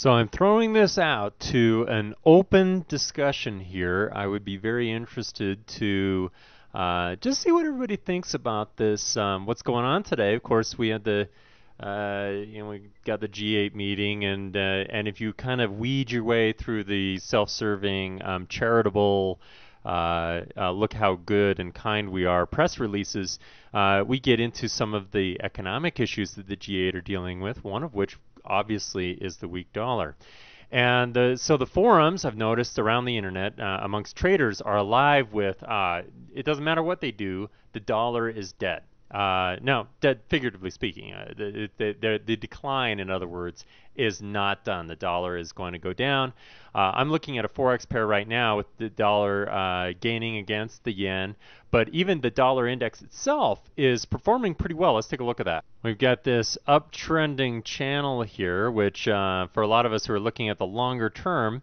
So I'm throwing this out to an open discussion here. I would be very interested to just see what everybody thinks about this. What's going on today? Of course, we had we got the G8 meeting, and if you kind of weed your way through the self-serving, charitable, look how good and kind we are press releases, we get into some of the economic issues that the G8 are dealing with. One of which obviously is the weak dollar. And so the forums I've noticed around the internet amongst traders are alive with it doesn't matter what they do, the dollar is dead. No, dead figuratively speaking. The decline, in other words, is not done. The dollar is going to go down. I'm looking at a forex pair right now with the dollar gaining against the yen, but even the dollar index itself is performing pretty well. Let's take a look at that. We've got this uptrending channel here, which for a lot of us who are looking at the longer term,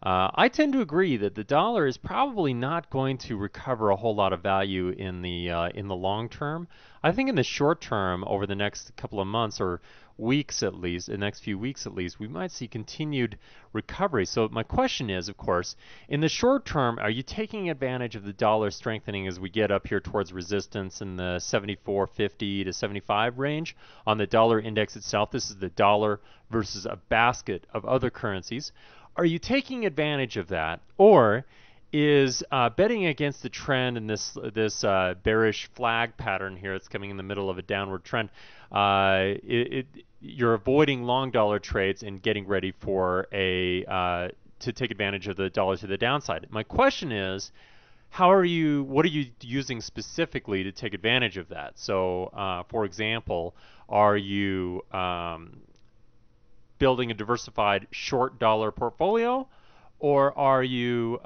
I tend to agree that the dollar is probably not going to recover a whole lot of value in the long term. I think in the short term, over the next couple of months or weeks at least, the next few weeks at least, we might see continued recovery. So my question is, of course, in the short term, are you taking advantage of the dollar strengthening as we get up here towards resistance in the 74.50 to 75 range on the dollar index itself? This is the dollar versus a basket of other currencies. Are you taking advantage of that, or is betting against the trend in this bearish flag pattern here that's coming in the middle of a downward trend? You're avoiding long dollar trades and getting ready for to take advantage of the dollar to the downside. My question is, what are you using specifically to take advantage of that? So, for example, are you building a diversified short dollar portfolio, or are you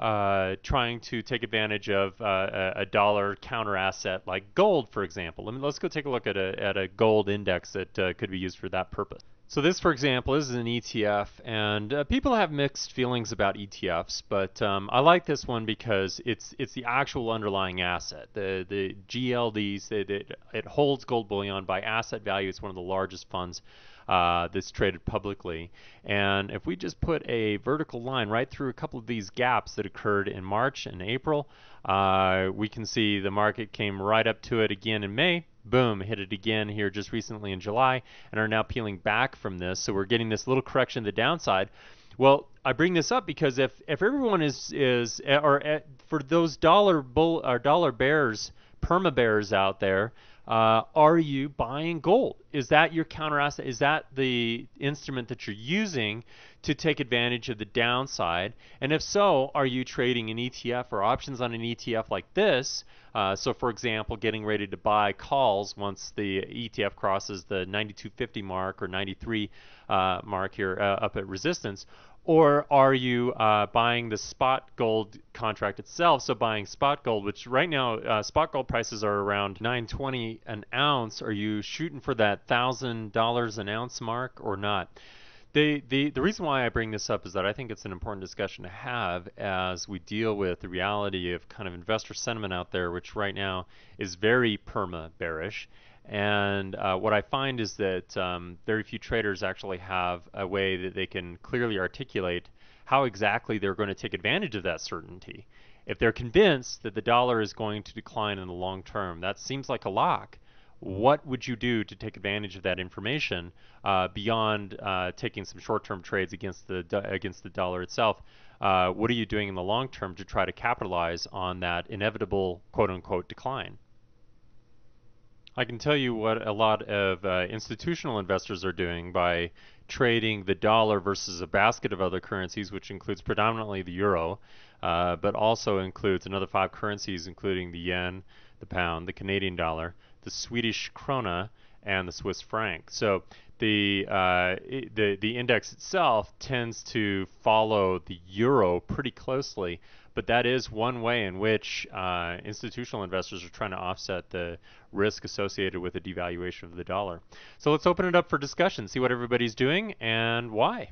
trying to take advantage of a dollar counter asset like gold, for example? Let's go take a look at a gold index that could be used for that purpose. So this, for example, this is an ETF, and people have mixed feelings about ETFs, but I like this one because it's the actual underlying asset. The GLDs, it holds gold bullion by asset value. It's one of the largest funds that's traded publicly. And if we just put a vertical line right through a couple of these gaps that occurred in March and April, we can see the market came right up to it again in May. Boom, hit it again here just recently in July, and are now peeling back from this. So we're getting this little correction to the downside. Well, I bring this up because if everyone for those dollar bears, perma-bears out there, are you buying gold? Is that your counter asset? Is that the instrument that you're using to take advantage of the downside? And if so, are you trading an ETF or options on an ETF like this? So for example, getting ready to buy calls once the ETF crosses the 92.50 mark or 93 mark here up at resistance. Or are you buying the spot gold contract itself? So buying spot gold, which right now spot gold prices are around $920 an ounce. Are you shooting for that $1,000 an ounce mark or not? The reason why I bring this up is that I think it's an important discussion to have as we deal with the reality of kind of investor sentiment out there, which right now is very perma-bearish. And what I find is that very few traders actually have a way that they can clearly articulate how exactly they're going to take advantage of that certainty. If they're convinced that the dollar is going to decline in the long term, that seems like a lock. What would you do to take advantage of that information beyond taking some short-term trades against the dollar itself? What are you doing in the long term to try to capitalize on that inevitable quote-unquote decline? I can tell you what a lot of institutional investors are doing by trading the dollar versus a basket of other currencies, which includes predominantly the euro, but also includes another 5 currencies, including the yen, the pound, the Canadian dollar, the Swedish krona, and the Swiss franc. So the index itself tends to follow the euro pretty closely, but that is one way in which institutional investors are trying to offset the risk associated with the devaluation of the dollar. So let's open it up for discussion, see what everybody's doing and why.